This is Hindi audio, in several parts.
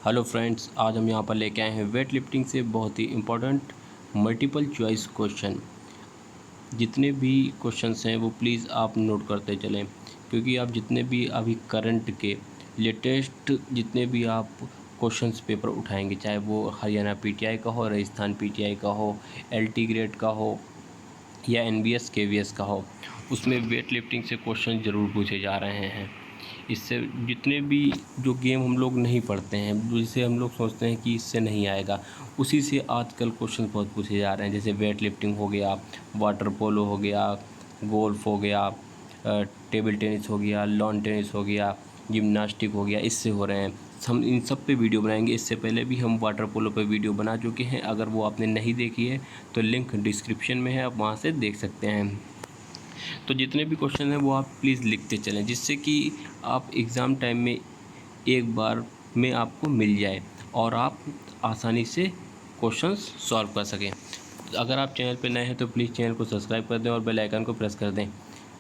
हेलो फ्रेंड्स, आज हम यहाँ पर लेके आए हैं वेट लिफ्टिंग से बहुत ही इम्पोर्टेंट मल्टीपल चॉइस क्वेश्चन। जितने भी क्वेश्चंस हैं वो प्लीज़ आप नोट करते चलें, क्योंकि आप जितने भी अभी करंट के लेटेस्ट जितने भी आप क्वेश्चंस पेपर उठाएंगे, चाहे वो हरियाणा पीटीआई का हो, राजस्थान पीटीआई का हो, एलटी ग्रेड का हो या एनबीएस केवीएस का हो, उसमें वेट लिफ्टिंग से क्वेश्चन ज़रूर पूछे जा रहे हैं। इससे जितने भी जो गेम हम लोग नहीं पढ़ते हैं, जिसे हम लोग सोचते हैं कि इससे नहीं आएगा, उसी से आजकल क्वेश्चन बहुत पूछे जा रहे हैं। जैसे वेट लिफ्टिंग हो गया, वाटर पोलो हो गया, गोल्फ हो गया, टेबल टेनिस हो गया, लॉन टेनिस हो गया, जिम्नास्टिक हो गया, इससे हो रहे हैं। हम इन सब पे वीडियो बनाएंगे। इससे पहले भी हम वाटर पोलो पे वीडियो बना चुके हैं। अगर वो आपने नहीं देखी है तो लिंक डिस्क्रिप्शन में है, आप वहाँ से देख सकते हैं। तो जितने भी क्वेश्चन हैं वो आप प्लीज़ लिखते चलें, जिससे कि आप एग्ज़ाम टाइम में एक बार में आपको मिल जाए और आप आसानी से क्वेश्चंस सॉल्व कर सकें। अगर आप चैनल पर नए हैं तो प्लीज़ चैनल को सब्सक्राइब कर दें और बेल आइकन को प्रेस कर दें,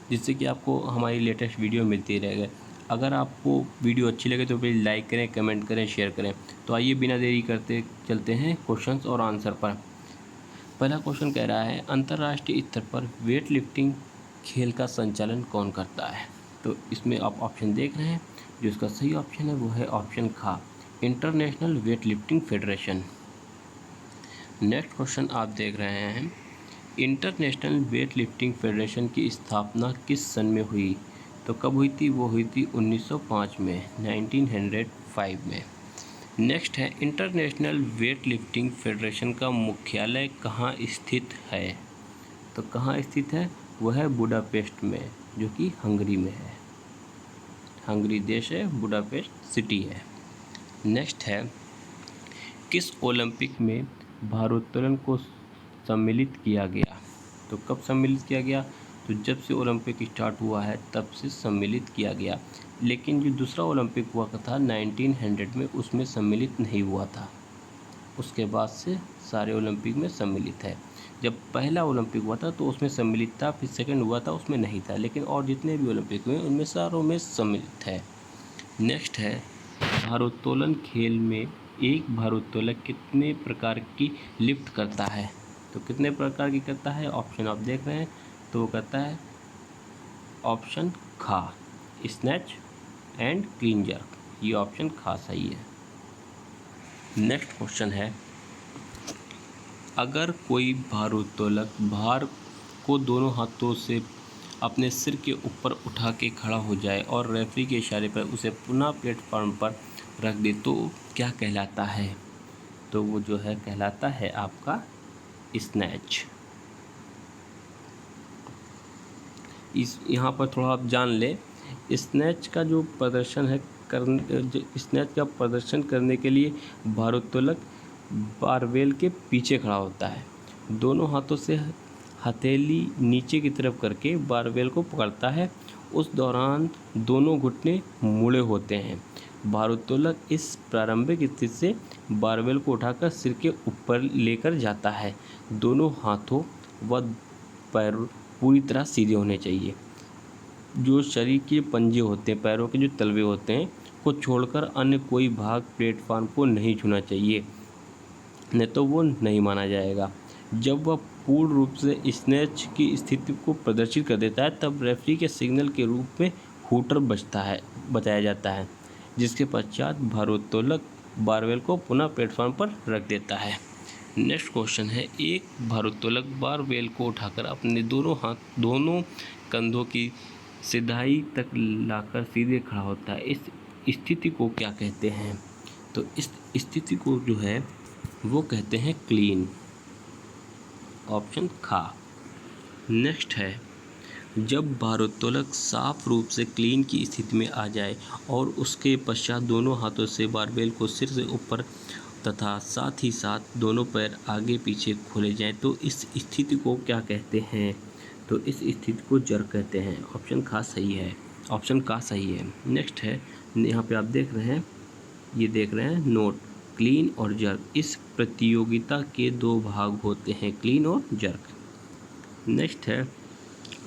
जिससे कि आपको हमारी लेटेस्ट वीडियो मिलती रहेगी। अगर आपको वीडियो अच्छी लगे तो प्लीज़ लाइक करें, कमेंट करें, शेयर करें। तो आइए बिना देरी करते चलते हैं क्वेश्चंस और आंसर पर। पहला क्वेश्चन कह रहा है, अंतर्राष्ट्रीय स्तर पर वेट लिफ्टिंग खेल का संचालन कौन करता है? तो इसमें आप ऑप्शन देख रहे हैं, जो इसका सही ऑप्शन है वो है ऑप्शन खा, international weight lifting federation. Next question आप देख रहे हैं, इंटरनेशनल वेट लिफ्टिंग फेडरेशन की स्थापना किस सन में हुई? तो कब हुई थी? वो हुई थी 1905 में, 1905 में। नेक्स्ट है, इंटरनेशनल वेट लिफ्टिंग फेडरेशन का मुख्यालय कहाँ स्थित है? तो कहाँ स्थित है? वह है बुडापेस्ट में, जो कि हंगरी में है। हंगरी देश है, बुडापेस्ट सिटी है। नेक्स्ट है, किस ओलंपिक में भारोत्तोलन को सम्मिलित किया गया? तो कब सम्मिलित किया गया? तो जब से ओलंपिक स्टार्ट हुआ है तब से सम्मिलित किया गया। लेकिन जो दूसरा ओलंपिक हुआ था 1900 में, उसमें सम्मिलित नहीं हुआ था। उसके बाद से सारे ओलंपिक में सम्मिलित है। जब पहला ओलंपिक हुआ था तो उसमें सम्मिलित था, फिर सेकंड हुआ था उसमें नहीं था, लेकिन और जितने भी ओलंपिक हुए उनमें सारों में सम्मिलित है। नेक्स्ट है, भारोत्तोलन खेल में एक भारोत्तोलक कितने प्रकार की लिफ्ट करता है? तो कितने प्रकार की करता है? ऑप्शन आप देख रहे हैं, तो वो करता है ऑप्शन खा, स्नैच एंड क्लीन जर्क। ये ऑप्शन खा सही है। नेक्स्ट क्वेश्चन है, अगर कोई भारोत्तोलक भार को दोनों हाथों से अपने सिर के ऊपर उठा के खड़ा हो जाए और रेफरी के इशारे पर उसे पुनः प्लेटफॉर्म पर रख दे तो क्या कहलाता है? तो वो जो है कहलाता है आपका स्नैच। इस यहाँ पर थोड़ा आप जान लें, स्नैच का जो प्रदर्शन है स्नैच का प्रदर्शन करने के लिए भारोत्तोलक बारबेल के पीछे खड़ा होता है। दोनों हाथों से हथेली नीचे की तरफ करके बारबेल को पकड़ता है। उस दौरान दोनों घुटने मुड़े होते हैं। भारोत्तोलक इस प्रारंभिक स्थिति से बारबेल को उठाकर सिर के ऊपर लेकर जाता है। दोनों हाथों व पैर पूरी तरह सीधे होने चाहिए। जो शरीर के पंजे होते हैं, पैरों के जो तलवे होते हैं, को छोड़कर अन्य कोई भाग प्लेटफार्म को नहीं छूना चाहिए, नहीं तो वो नहीं माना जाएगा। जब वह पूर्ण रूप से स्नैच की स्थिति को प्रदर्शित कर देता है तब रेफरी के सिग्नल के रूप में हूटर बजाया जाता है, जिसके पश्चात भारोत्तोलक बारबेल को पुनः प्लेटफार्म पर रख देता है। नेक्स्ट क्वेश्चन है, एक भारोत्तोलक बारबेल को उठाकर अपने दोनों कंधों की सिधाई तक लाकर सीधे खड़ा होता है। इस स्थिति को क्या कहते हैं? तो इस स्थिति को जो है वो कहते हैं क्लीन, ऑप्शन खा। नेक्स्ट है, जब भारोत्तोलक साफ रूप से क्लीन की स्थिति में आ जाए और उसके पश्चात दोनों हाथों से बारबेल को सिर से ऊपर तथा साथ ही साथ दोनों पैर आगे पीछे खोले जाएं तो इस स्थिति को क्या कहते हैं? तो इस स्थिति को जर्क कहते हैं। ऑप्शन खा सही है, ऑप्शन का सही है। नेक्स्ट है, यहाँ पे आप देख रहे हैं, ये देख रहे हैं नोट, क्लीन और जर्क। इस प्रतियोगिता के दो भाग होते हैं, क्लीन और जर्क। नेक्स्ट है,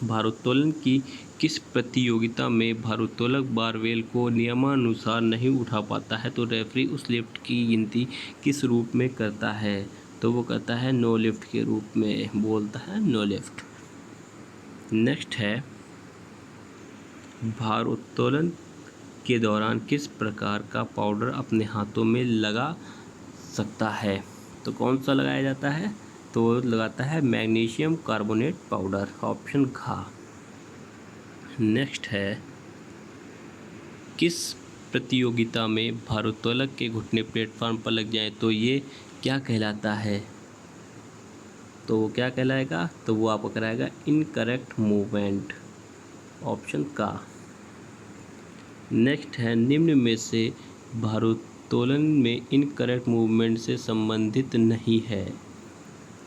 भारोत्तोलन की किस प्रतियोगिता में भारोत्तोलक बारबेल को नियमानुसार नहीं उठा पाता है तो रेफरी उस लिफ्ट की गिनती किस रूप में करता है? तो वो कहता है नो लिफ्ट के रूप में, बोलता है नो लिफ्ट। नेक्स्ट है भारोत्तोलन के दौरान किस प्रकार का पाउडर अपने हाथों में लगा सकता है? तो कौन सा लगाया जाता है? तो लगाता है मैग्नीशियम कार्बोनेट पाउडर, ऑप्शन घ। नेक्स्ट है किस प्रतियोगिता में भारोत्तोलक के घुटने प्लेटफॉर्म पर लग जाएं तो ये क्या कहलाता है? तो वो क्या कहलाएगा? तो वो आपको कराएगा इनकरेक्ट मूवमेंट, ऑप्शन का। नेक्स्ट है निम्न में से भारोत्तोलन में इनकरेक्ट मूवमेंट से संबंधित नहीं है।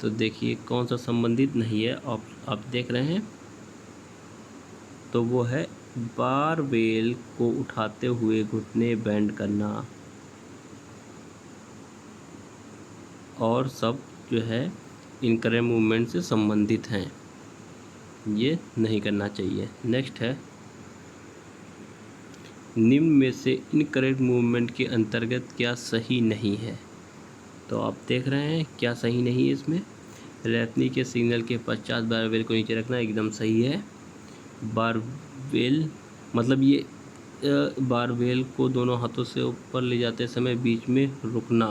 तो देखिए कौन सा संबंधित नहीं है, आप देख रहे हैं, तो वो है बारबेल को उठाते हुए घुटने बेंड करना और सब जो है इनकरेक्ट मूवमेंट से संबंधित हैं, ये नहीं करना चाहिए। नेक्स्ट है निम्न में से इनकरेक्ट मूवमेंट के अंतर्गत क्या सही नहीं है? तो आप देख रहे हैं क्या सही नहीं है इसमें। रेफरी के सिग्नल के पश्चात बारबेल को नीचे रखना एकदम सही है। बारबेल मतलब ये बारबेल को दोनों हाथों से ऊपर ले जाते समय बीच में रुकना,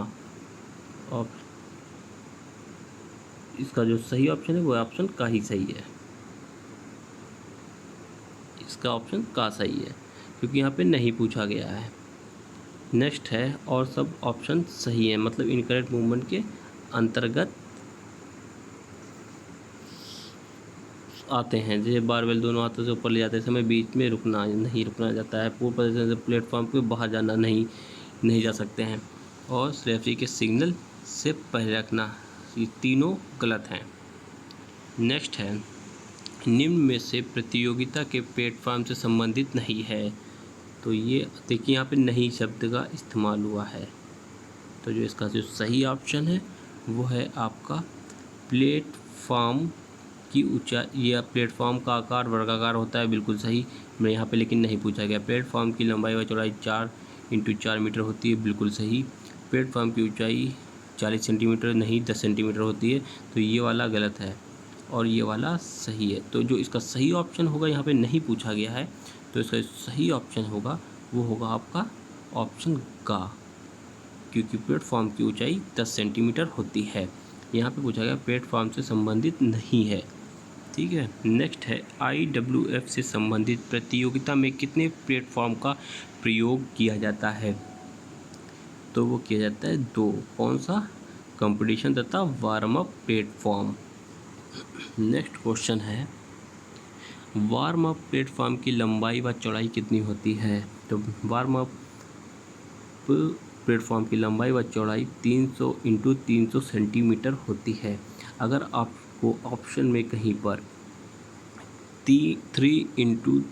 और इसका जो सही ऑप्शन है वो ऑप्शन का ही सही है। इसका ऑप्शन का सही है क्योंकि यहाँ पे नहीं पूछा गया है। नेक्स्ट है और सब ऑप्शन सही है, मतलब इनकरेक्ट मूवमेंट के अंतर्गत आते हैं। जैसे बारबेल दोनों हाथों से ऊपर ले जाते समय बीच में रुकना नहीं रुकना जाता है, पूर्ण पोजीशन से प्लेटफॉर्म पे बाहर जाना नहीं जा सकते हैं, और रेफरी के सिग्नल से पहले रखना, ये तीनों गलत हैं। नेक्स्ट है निम्न में से प्रतियोगिता के प्लेटफॉर्म से संबंधित नहीं है। तो ये देखिए यहाँ पे नहीं शब्द का इस्तेमाल हुआ है, तो जो इसका जो सही ऑप्शन है वो है आपका प्लेटफॉर्म की ऊंचाई या प्लेटफॉर्म का आकार वर्गाकार होता है, बिल्कुल सही। मैं यहाँ पे लेकिन नहीं पूछा गया। प्लेटफॉर्म की लंबाई व चौड़ाई 4x4 मीटर होती है, बिल्कुल सही। प्लेटफॉर्म की ऊंचाई 40 सेंटीमीटर नहीं 10 सेंटीमीटर होती है, तो ये वाला गलत है और ये वाला सही है। तो जो इसका सही ऑप्शन होगा, यहाँ पे नहीं पूछा गया है, तो इसका सही ऑप्शन होगा वो होगा आपका ऑप्शन का, क्योंकि प्लेटफॉर्म की ऊंचाई 10 सेंटीमीटर होती है। यहाँ पे पूछा गया प्लेटफॉर्म से संबंधित नहीं है, ठीक है। नेक्स्ट है IWF से संबंधित प्रतियोगिता में कितने प्लेटफॉर्म का प्रयोग किया जाता है? तो वो किया जाता है 2। कौन सा? कंपटीशन तथा warm up platform. Next question है वार्म अप प्लेटफॉर्म की लंबाई व चौड़ाई कितनी होती है? तो वार्म अप प्लेटफॉर्म की लंबाई व चौड़ाई 300 × 300 सेंटीमीटर होती है। अगर आपको ऑप्शन में कहीं पर 3 ×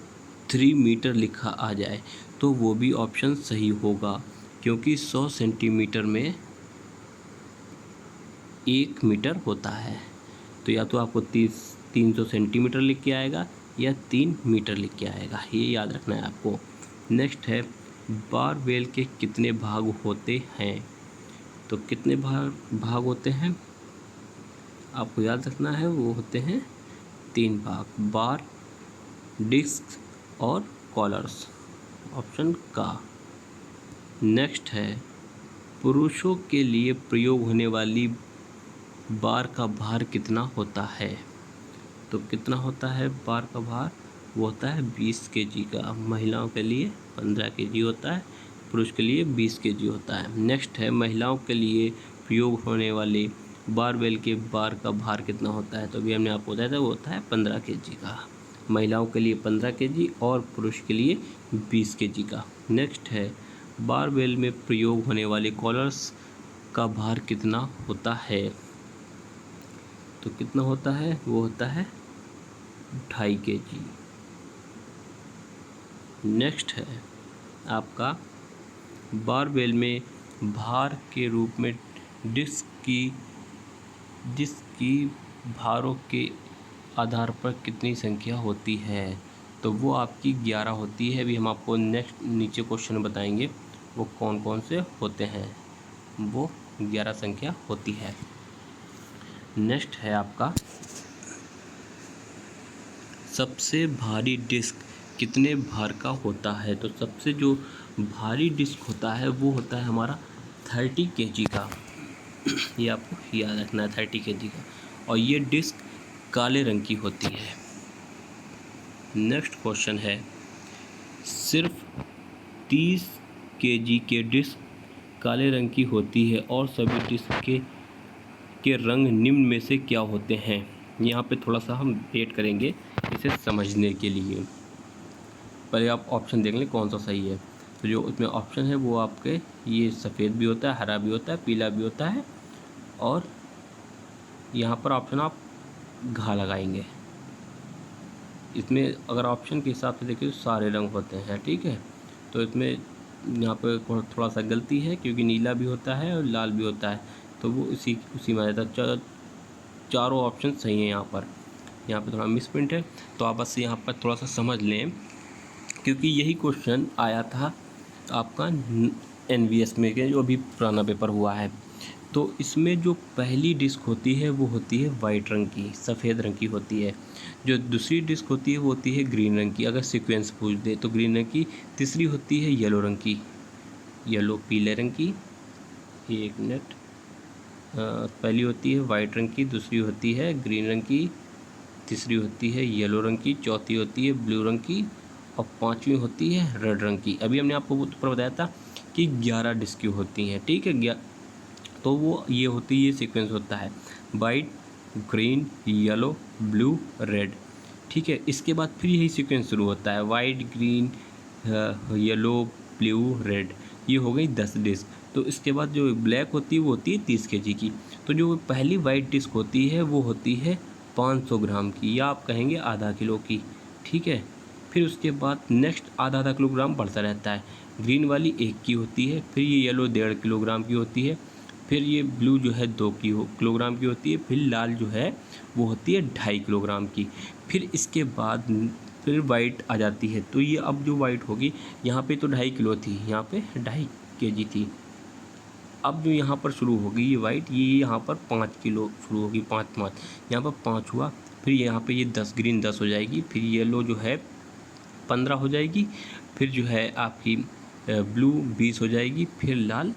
3 मीटर लिखा आ जाए तो वो भी ऑप्शन सही होगा, क्योंकि 100 सेंटीमीटर में 1 मीटर होता है। तो या तो आपको 300 सेंटीमीटर लिख के आएगा या 3 मीटर लिख के आएगा, ये याद रखना है आपको। नेक्स्ट है बारबेल के कितने भाग होते हैं? तो कितने भाग होते हैं आपको याद रखना है, वो होते हैं 3 भाग, बार, डिस्क और कॉलर्स, ऑप्शन का। नेक्स्ट है पुरुषों के लिए प्रयोग होने वाली बार का भार कितना होता है? तो कितना होता है बार का भार? वो होता है 20 kg का। महिलाओं के लिए 15 kg होता है, पुरुष के लिए 20 kg होता है। नेक्स्ट है महिलाओं के लिए प्रयोग होने वाले बारबेल के बार का भार कितना होता है? तो अभी हमने आपको बताया था, वो होता है 15 kg का। महिलाओं के लिए 15 kg और पुरुष के लिए 20 kg का। नेक्स्ट है बारबेल में प्रयोग होने वाले कॉलर्स का भार कितना होता है? तो कितना होता है? वो होता है 2.5 kg। नेक्स्ट है आपका बारबेल में भार के रूप में डिस्क की भारों के आधार पर कितनी संख्या होती है? तो वो आपकी 11 होती है। अभी हम आपको नेक्स्ट नीचे क्वेश्चन बताएंगे वो कौन कौन से होते हैं। वो 11 संख्या होती है। नेक्स्ट है आपका सबसे भारी डिस्क कितने भार का होता है? तो सबसे जो भारी डिस्क होता है वो होता है हमारा 30 kg का। ये आपको याद रखना है, 30 kg का। और ये डिस्क काले रंग की होती है। नेक्स्ट क्वेश्चन है सिर्फ 30 kg के डिस्क काले रंग की होती है और सभी डिस्क के रंग निम्न में से क्या होते हैं? यहाँ पे थोड़ा सा हम वेट करेंगे इसे समझने के लिए। पहले आप ऑप्शन देख लें कौन सा सही है। तो जो उसमें ऑप्शन है वो आपके ये सफ़ेद भी होता है, हरा भी होता है, पीला भी होता है, और यहाँ पर ऑप्शन आप घा लगाएंगे। इसमें अगर ऑप्शन के हिसाब से देखिए तो सारे रंग होते हैं, ठीक है। तो इसमें यहाँ पर थोड़ा सा गलती है क्योंकि नीला भी होता है और लाल भी होता है, तो वो उसी में आ जाता है। चारों ऑप्शन सही हैं यहाँ पर थोड़ा मिसप्रिंट है, तो आप बस यहाँ पर थोड़ा सा समझ लें क्योंकि यही क्वेश्चन आया था आपका NVS में के जो अभी पुराना पेपर हुआ है। तो इसमें जो पहली डिस्क होती है वो होती है वाइट रंग की, सफ़ेद रंग की होती है। जो दूसरी डिस्क होती है वो होती है ग्रीन रंग की, अगर सीक्वेंस पूछ दे तो ग्रीन रंग की। तीसरी होती है येलो रंग की, येलो पीले रंग की। एक मिनट, पहली होती है वाइट रंग की, दूसरी होती है ग्रीन रंग की, तीसरी होती है येलो रंग की, चौथी होती है ब्लू रंग की, और पांचवी होती है रेड रंग की। अभी हमने आपको ऊपर बताया था कि 11 डिस्क होती हैं, ठीक है। तो वो ये होती है, ये सीक्वेंस होता है white, green, yellow, blue, red, ठीक है। इसके बाद फिर यही सीक्वेंस शुरू होता है white, green, yellow, blue, red. ये हो गई 10 डिस्क। तो इसके बाद जो ब्लैक होती है वो होती है 30 kg की। तो जो पहली वाइट डिस्क होती है वो होती है 500 ग्राम की, या आप कहेंगे आधा किलो की, ठीक है। फिर उसके बाद नेक्स्ट आधा किलोग्राम बढ़ता रहता है। ग्रीन वाली 1 की होती है, फिर ये येलो 1.5 किलोग्राम की होती है, फिर ये ब्लू जो है 2 किलोग्राम की होती है, फिर लाल जो है वो होती है 2.5 किलोग्राम की। फिर इसके बाद फिर वाइट आ जाती है। तो ये अब जो वाइट होगी, यहाँ पे तो 2.5 किलो थी, यहाँ पे 2.5 kg थी। अब जो यहाँ पर शुरू होगी ये वाइट, ये यहाँ पर 5 किलो शुरू होगी, 5 यहाँ पर 5 हुआ। फिर यहाँ पे ये 10, ग्रीन 10 हो जाएगी, फिर येलो जो है 15 हो जाएगी, फिर जो है आपकी ब्लू 20 हो जाएगी, फिर लाल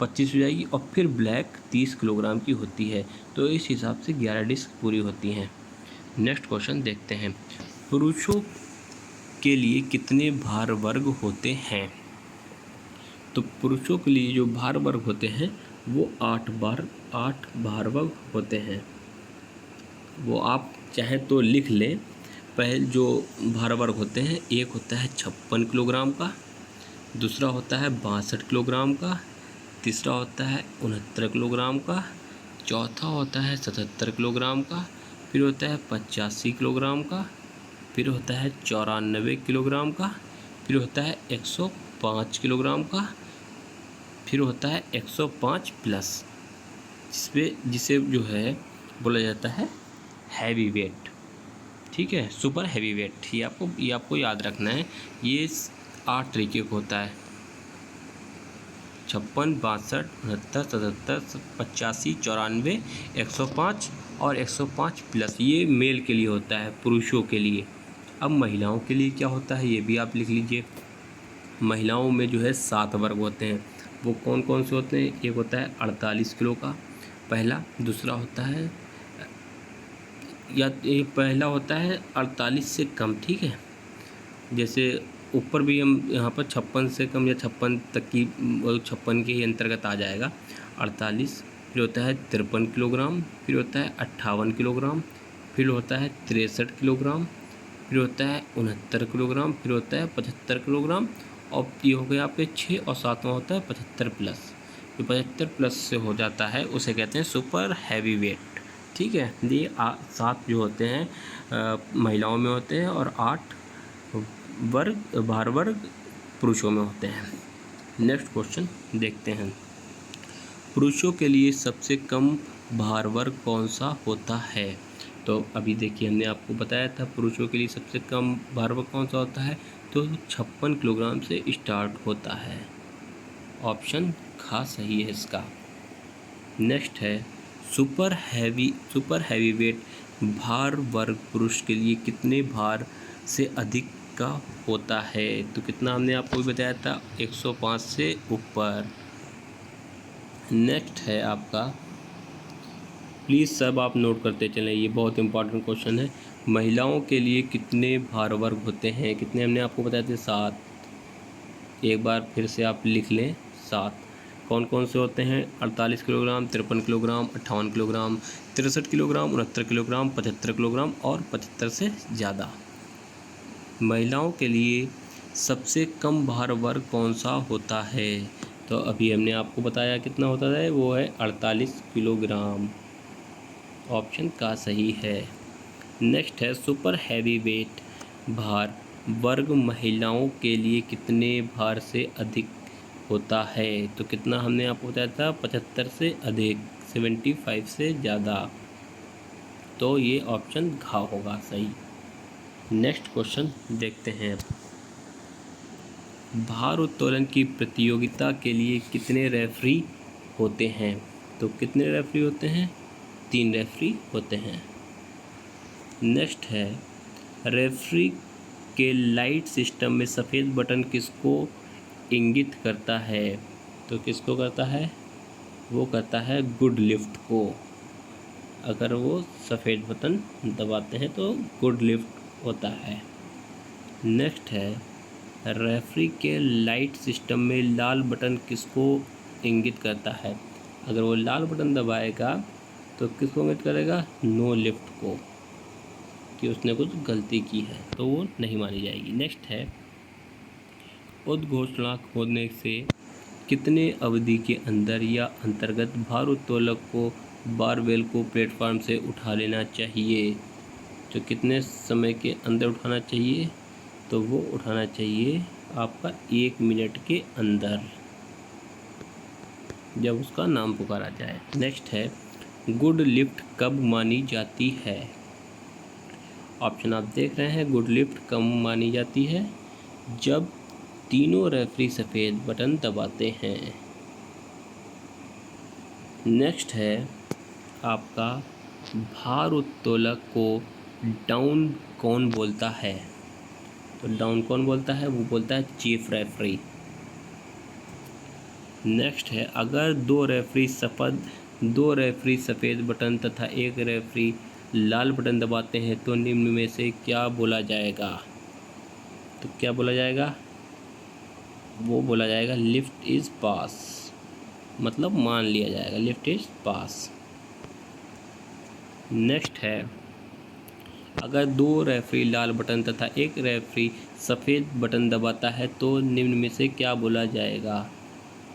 25 हो जाएगी, और फिर ब्लैक 30 किलोग्राम की होती है। तो इस हिसाब से 11 डिस्क पूरी होती हैं। नेक्स्ट क्वेश्चन देखते हैं, पुरुषों के लिए कितने भार वर्ग होते हैं? तो पुरुषों के लिए जो भार वर्ग होते हैं वो 8 भार वर्ग होते हैं। वो आप चाहे तो लिख लें। पहले जो भार वर्ग होते हैं, एक होता है 56 किलोग्राम का, दूसरा होता है 62 किलोग्राम का, तीसरा होता है 69 किलोग्राम का, चौथा होता है 77 किलोग्राम का, फिर होता है 85 किलोग्राम का, फिर होता है 94 किलोग्राम का, फिर होता है 105 किलोग्राम का, फिर होता है 105 प्लस, जिसे जो है बोला जाता है हैवी वेट, ठीक है, सुपर हैवी वेट। ये आपको याद रखना है। ये 8 तरीके का होता है, 56, 62, 69, 77, 85, 94, 105 और 105 प्लस। ये मेल के लिए होता है, पुरुषों के लिए। अब महिलाओं के लिए क्या होता है ये भी आप लिख लीजिए। महिलाओं में जो है 7 वर्ग होते हैं। वो कौन कौन से होते हैं? एक होता है 48 किलो का पहला, दूसरा होता है पहला होता है 48 से कम, ठीक है। जैसे ऊपर भी हम यहाँ पर 56 से कम या 56 तक की, 56 के ही अंतर्गत आ जाएगा 48। फिर होता है 53 किलोग्राम, फिर होता है 58 किलोग्राम, फिर होता है 63 किलोग्राम, फिर होता है 69 किलोग्राम, फिर होता है 75 किलोग्राम, और ये हो गया आपके 6, और 7वां होता है 75 प्लस। जो 75 प्लस से हो जाता है उसे कहते हैं सुपर हैवी वेट, ठीक है। ये 7 जो होते हैं महिलाओं में होते हैं, और 8 भार वर्ग पुरुषों में होते हैं। नेक्स्ट क्वेश्चन देखते हैं, पुरुषों के लिए सबसे कम भार वर्ग कौन सा होता है? तो अभी देखिए हमने आपको बताया था पुरुषों के लिए सबसे कम भार वर्ग कौन सा होता है, तो 56 किलोग्राम से स्टार्ट होता है। ऑप्शन खा सही है इसका। नेक्स्ट है सुपर हैवी वेट भार वर्ग पुरुष के लिए कितने भार से अधिक का होता है, तो कितना हमने आपको भी बताया था 105 से ऊपर। नेक्स्ट है आपका, प्लीज़ सब आप नोट करते चलें, ये बहुत इंपॉर्टेंट क्वेश्चन है। महिलाओं के लिए कितने भार वर्ग होते हैं, कितने हमने आपको बताए थे 7। एक बार फिर से आप लिख लें 7। कौन कौन से होते हैं, 48 kilogram, 53 kilogram, 58 kilogram, 63 kilogram, 69 kilogram, 75 kilogram और 75 से ज़्यादा। महिलाओं के लिए सबसे कम भार वर्ग कौन सा होता है, तो अभी हमने आपको बताया कितना होता है, वो है 48 किलोग्राम। ऑप्शन का सही है। नेक्स्ट है सुपर हैवी वेट भार वर्ग महिलाओं के लिए कितने भार से अधिक होता है, तो कितना हमने आपको बताया था 75 से अधिक, 75 से ज़्यादा। तो ये ऑप्शन घ होगा सही। नेक्स्ट क्वेश्चन देखते हैं। भार उत्तोलन की प्रतियोगिता के लिए कितने रेफरी होते हैं, तो कितने रेफरी होते हैं, 3 रेफरी होते हैं। नेक्स्ट है रेफरी के लाइट सिस्टम में सफ़ेद बटन किसको इंगित करता है, तो किसको करता है, वो करता है गुड लिफ्ट को। अगर वो सफ़ेद बटन दबाते हैं तो गुड लिफ्ट होता है। नेक्स्ट है रेफरी के लाइट सिस्टम में लाल बटन किसको इंगित करता है, अगर वो लाल बटन दबाएगा तो किसको इंगित करेगा, नो लिफ्ट को, कि उसने कुछ गलती की है, तो वो नहीं मानी जाएगी। नेक्स्ट है उद्घोषणा खोदने से कितने अवधि के अंदर या अंतर्गत भारोत्तोलक को बारबेल को प्लेटफॉर्म से उठा लेना चाहिए, तो कितने समय के अंदर उठाना चाहिए, तो वो उठाना चाहिए आपका 1 मिनट के अंदर, जब उसका नाम पुकारा जाए। नेक्स्ट है गुड लिफ्ट कब मानी जाती है, ऑप्शन आप देख रहे हैं, गुड लिफ्ट कब मानी जाती है, जब तीनों रेफरी सफ़ेद बटन दबाते हैं। नेक्स्ट है आपका भारोत्तोलक को डाउन कौन बोलता है, तो डाउन कौन बोलता है, वो बोलता है चीफ रेफरी। नेक्स्ट है अगर दो रेफरी सफ़ेद बटन तथा एक रेफरी लाल बटन दबाते हैं तो निम्न में से क्या बोला जाएगा, तो क्या बोला जाएगा, वो बोला जाएगा लिफ्ट इज़ पास, मतलब मान लिया जाएगा लिफ्ट इज़ पास। नेक्स्ट है अगर दो रेफरी लाल बटन तथा एक रेफरी सफ़ेद बटन दबाता है तो निम्न में से क्या बोला जाएगा,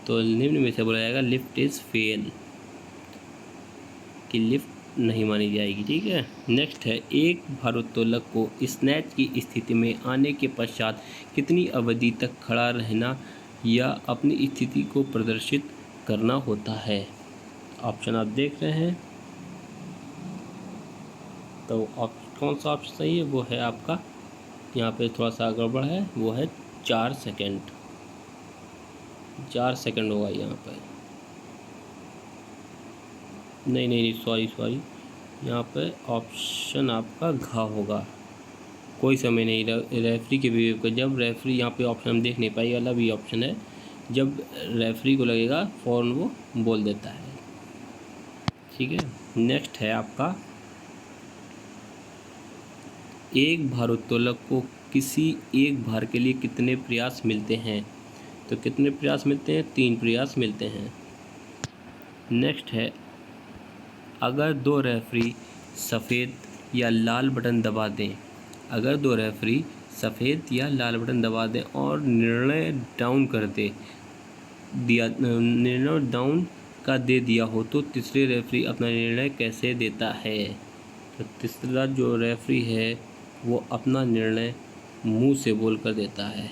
तो निम्न में से बोला जाएगा लिफ्ट इज़ फेल, कि लिफ्ट नहीं मानी जाएगी। ठीक है। नेक्स्ट है एक भारोत्तोलक को स्नैच की स्थिति में आने के पश्चात कितनी अवधि तक खड़ा रहना या अपनी स्थिति को प्रदर्शित करना होता है, ऑप्शन आप देख रहे हैं, तो कौन सा ऑप्शन सही है, वो है आपका, यहाँ पे थोड़ा सा गड़बड़ है, वो है 4 सेकंड, 4 सेकंड होगा यहाँ पर, नहीं सॉरी, यहाँ पे ऑप्शन आपका घ होगा, कोई समय नहीं, रेफरी के विवेक को, जब रेफरी, यहाँ पे ऑप्शन हम देख नहीं पाए, वाला भी ऑप्शन है, जब रेफरी को लगेगा फ़ौरन वो बोल देता है। ठीक है। नेक्स्ट है आपका एक भारोत्तोलक को किसी एक भार के लिए कितने प्रयास मिलते हैं, तो कितने प्रयास मिलते हैं, 3 प्रयास मिलते हैं। नेक्स्ट है अगर दो रेफरी सफ़ेद या लाल बटन दबा दें, अगर दो रेफरी सफ़ेद या लाल बटन दबा दें और निर्णय डाउन का दे दिया हो तो तीसरे रेफरी अपना निर्णय कैसे देता है, तो तीसरा जो रेफरी है वो अपना निर्णय मुंह से बोल कर देता है।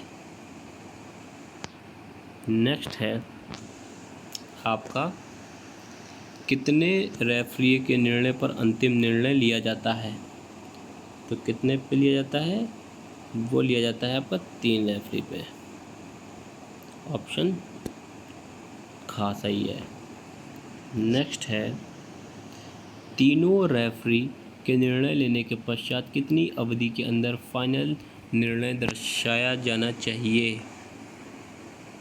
नेक्स्ट है आपका कितने रेफरी के निर्णय पर अंतिम निर्णय लिया जाता है? तो कितने पे लिया जाता है? वो लिया जाता है आपका 3 रेफरी पे। ऑप्शन खा सही है। नेक्स्ट है, तीनों रेफरी के निर्णय लेने के पश्चात कितनी अवधि के अंदर फाइनल निर्णय दर्शाया जाना चाहिए?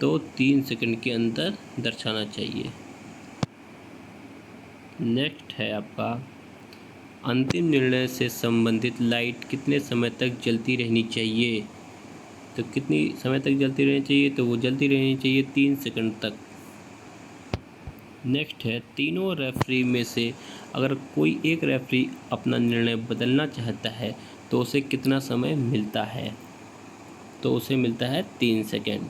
तो 3 सेकंड के अंदर दर्शाना चाहिए। नेक्स्ट है आपका, अंतिम निर्णय से संबंधित लाइट कितने समय तक जलती रहनी चाहिए? तो कितनी समय तक जलती रहनी चाहिए? तो वो जलती रहनी चाहिए 3 सेकंड तक। नेक्स्ट है, तीनों रेफरी में से अगर कोई एक रेफरी अपना निर्णय बदलना चाहता है तो उसे कितना समय मिलता है? तो उसे मिलता है 3 सेकंड।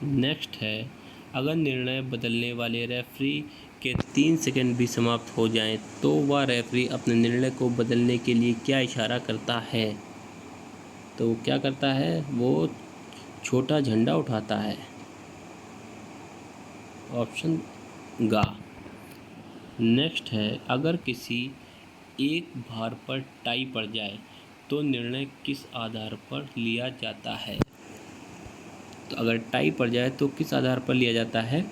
नेक्स्ट है, अगर निर्णय बदलने वाले रेफरी के 3 सेकंड भी समाप्त हो जाएं तो वह रेफरी अपने निर्णय को बदलने के लिए क्या इशारा करता है? तो वो क्या करता है? वो छोटा झंडा उठाता है। ऑप्शन गा। नेक्स्ट है, अगर किसी एक भार पर टाई पड़ जाए तो निर्णय किस आधार पर लिया जाता है? तो अगर टाई पड़ जाए तो किस आधार पर लिया जाता है?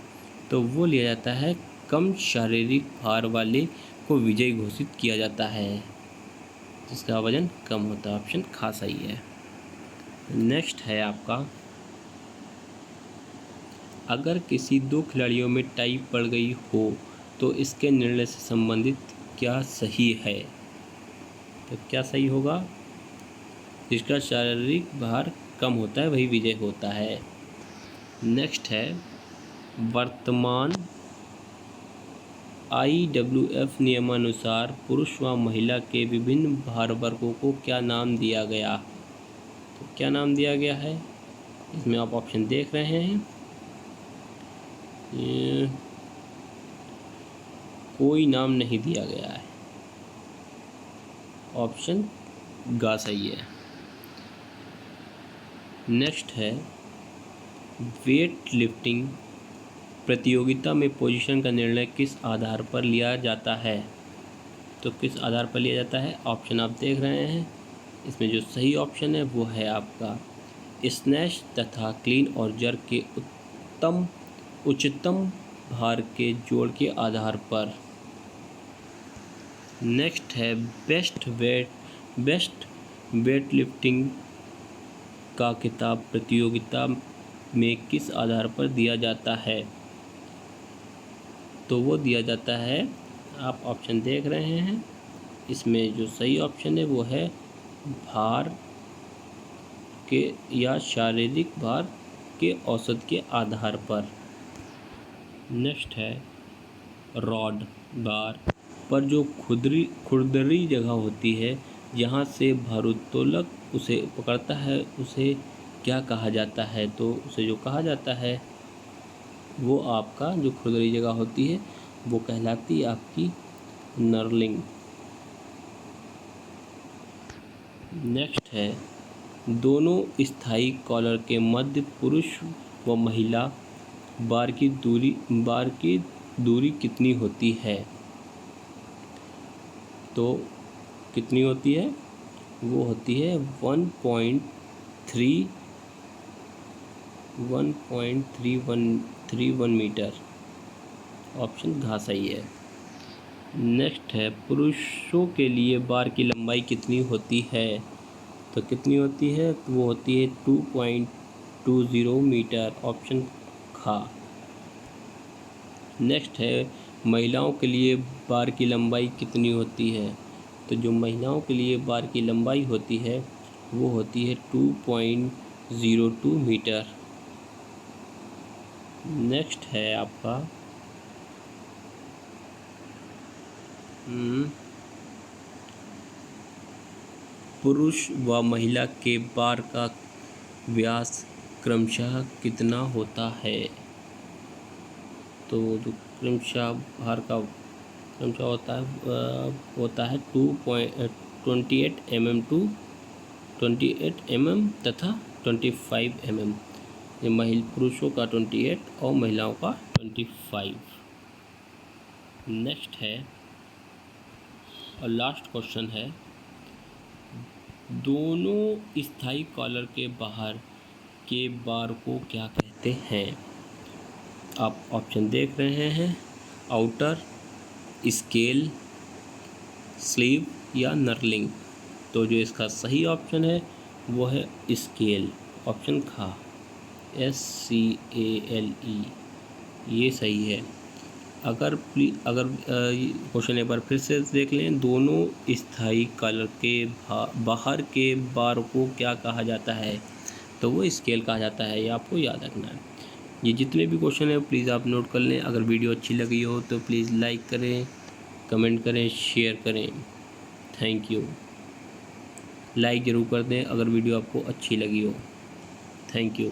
तो वो लिया जाता है कम शारीरिक भार वाले को विजयी घोषित किया जाता है, जिसका वजन कम होता है। ऑप्शन खा सही है। नेक्स्ट है आपका, अगर किसी 2 खिलाड़ियों में टाई पड़ गई हो तो इसके निर्णय से संबंधित क्या सही है? तो क्या सही होगा? जिसका शारीरिक भार कम होता है वही विजय होता है। नेक्स्ट है, वर्तमान IWF नियमानुसार पुरुष व महिला के विभिन्न भार वर्गों को क्या नाम दिया गया? तो क्या नाम दिया गया है? इसमें आप ऑप्शन देख रहे हैं। कोई नाम नहीं दिया गया है। ऑप्शन गा सही है। नेक्स्ट है, वेट लिफ्टिंग प्रतियोगिता में पोजीशन का निर्णय किस आधार पर लिया जाता है? तो किस आधार पर लिया जाता है? ऑप्शन आप देख रहे हैं। इसमें जो सही ऑप्शन है वो है आपका स्नैच तथा क्लीन और जर्क के उच्चतम भार के जोड़ के आधार पर। नेक्स्ट है, बेस्ट वेट लिफ्टिंग का खिताब प्रतियोगिता में किस आधार पर दिया जाता है? तो वो दिया जाता है, आप ऑप्शन देख रहे हैं। इसमें जो सही ऑप्शन है वो है भार के या शारीरिक भार के औसत के आधार पर। नेक्स्ट है, रॉड बार पर जो खुरदरी जगह होती है जहाँ से भारोत्तोलक उसे पकड़ता है उसे क्या कहा जाता है? तो उसे जो कहा जाता है वो आपका जो खुरदरी जगह होती है वो कहलाती है आपकी नर्लिंग। नेक्स्ट है, दोनों स्थायी कॉलर के मध्य पुरुष व महिला बार की दूरी कितनी होती है? तो कितनी होती है? वो होती है 1.3131 मीटर। ऑप्शन घा सही है। नेक्स्ट है, पुरुषों के लिए बार की लंबाई कितनी होती है? तो कितनी होती है? तो वो होती है 2.20 मीटर। ऑप्शन खा। नेक्स्ट है, महिलाओं के लिए बार की लंबाई कितनी होती है? तो जो महिलाओं के लिए बार की लंबाई होती है वो होती है 2.02 मीटर। नेक्स्ट है आपका पुरुष व महिला के बार का व्यास क्रमशः कितना होता है? तो जो क्रमशः बार का क्रमशः होता है 28 mm तथा 25 mm। ये पुरुषों का 28 और महिलाओं का 25। नेक्स्ट है और लास्ट क्वेश्चन है, दोनों स्थायी कॉलर के बाहर के बार को क्या कहते हैं? आप ऑप्शन देख रहे हैं, आउटर, स्केल, स्लीव या नर्लिंग। तो जो इसका सही ऑप्शन है वो है स्केल, ऑप्शन खा, SCALE, ये सही है। अगर क्वेश्चन एक बार फिर से देख लें, दोनों स्थायी कॉलर के बाहर के बार को क्या कहा जाता है? तो वो स्केल कहा जाता है, ये आपको याद रखना है। ये जितने भी क्वेश्चन है प्लीज़ आप नोट कर लें। अगर वीडियो अच्छी लगी हो तो प्लीज़ लाइक करें, कमेंट करें, शेयर करें। Thank you. लाइक ज़रूर कर दें अगर वीडियो आपको अच्छी लगी हो। Thank you.